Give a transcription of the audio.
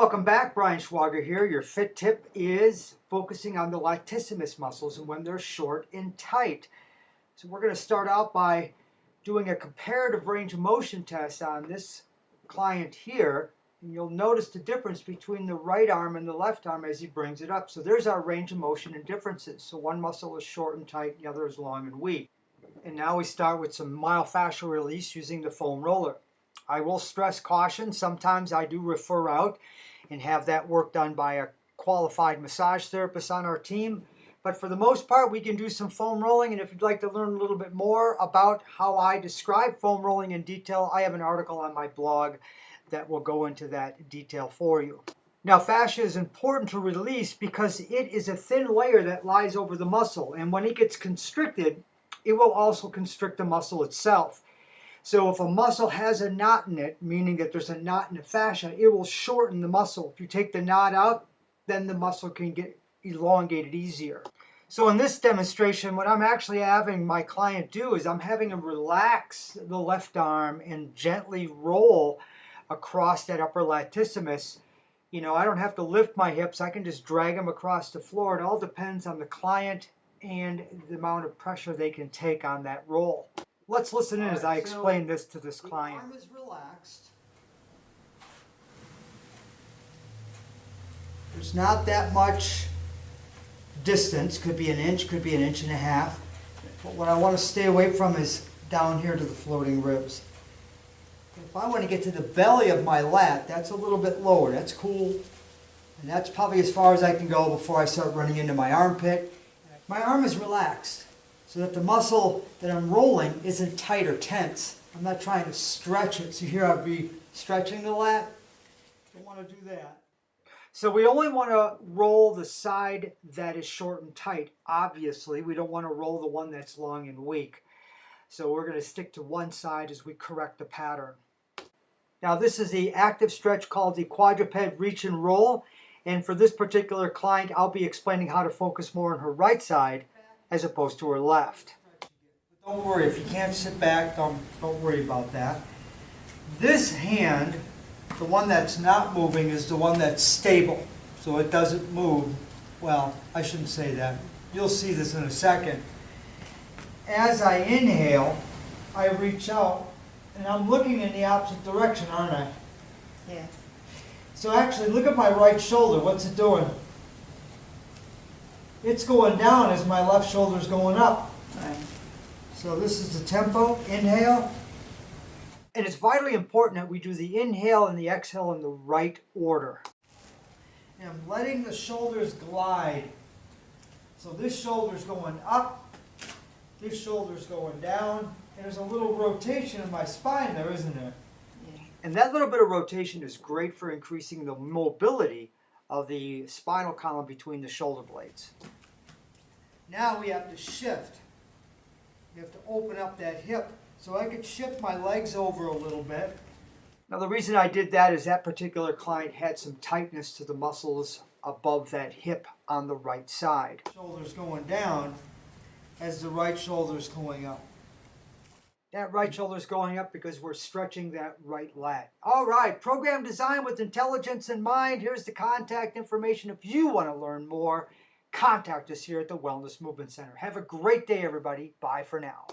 Welcome back, Brian Schwager here. Your fit tip is focusing on the latissimus muscles and when they're short and tight. So we're going to start out by doing a comparative range of motion test on this client here. And you'll notice the difference between the right arm and the left arm as he brings it up. So there's our range of motion and differences. So one muscle is short and tight, the other is long and weak. And now we start with some myofascial release using the foam roller. I will stress caution. Sometimes I do refer out and have that work done by a qualified massage therapist on our team. But for the most part, we can do some foam rolling. And if you'd like to learn a little bit more about how I describe foam rolling in detail, I have an article on my blog that will go into that detail for you. Now, fascia is important to release because it is a thin layer that lies over the muscle. And when it gets constricted, it will also constrict the muscle itself. So if a muscle has a knot in it, meaning that there's a knot in the fascia, it will shorten the muscle. If you take the knot out, then the muscle can get elongated easier. So in this demonstration, what I'm actually having my client do is I'm having him relax the left arm and gently roll across that upper latissimus. You know, I don't have to lift my hips. I can just drag them across the floor. It all depends on the client and the amount of pressure they can take on that roll. Let's listen in as I explain this to this client. The arm is relaxed. There's not that much distance. Could be an inch, could be an inch and a half. But what I want to stay away from is down here to the floating ribs. If I want to get to the belly of my lat, that's a little bit lower. That's cool. And that's probably as far as I can go before I start running into my armpit. My arm is relaxed, so that the muscle that I'm rolling isn't tight or tense. I'm not trying to stretch it. So here I'll be stretching the lat. Don't want to do that. So we only want to roll the side that is short and tight. Obviously, we don't want to roll the one that's long and weak. So we're going to stick to one side as we correct the pattern. Now this is the active stretch called the quadruped reach and roll. And for this particular client, I'll be explaining how to focus more on her right side as opposed to her left. Don't worry, if you can't sit back, don't worry about that. This hand, the one that's not moving, is the one that's stable. So it doesn't move. Well, I shouldn't say that. You'll see this in a second. As I inhale, I reach out, and I'm looking in the opposite direction, aren't I? Yeah. So actually, look at my right shoulder. What's it doing? It's going down as my left shoulder's going up. Right. So this is the tempo. Inhale. And it's vitally important that we do the inhale and the exhale in the right order. And I'm letting the shoulders glide. So this shoulder's going up, this shoulder's going down, and there's a little rotation in my spine there, isn't there? Yeah. And that little bit of rotation is great for increasing the mobility of the spinal column between the shoulder blades. Now we have to shift. We have to open up that hip. So I could shift my legs over a little bit. Now the reason I did that is that particular client had some tightness to the muscles above that hip on the right side. Shoulders going down as the right shoulder's going up. That right shoulder's going up because we're stretching that right lat. All right, program designed with intelligence in mind. Here's the contact information. If you want to learn more, contact us here at the Wellness Movement Center. Have a great day, everybody. Bye for now.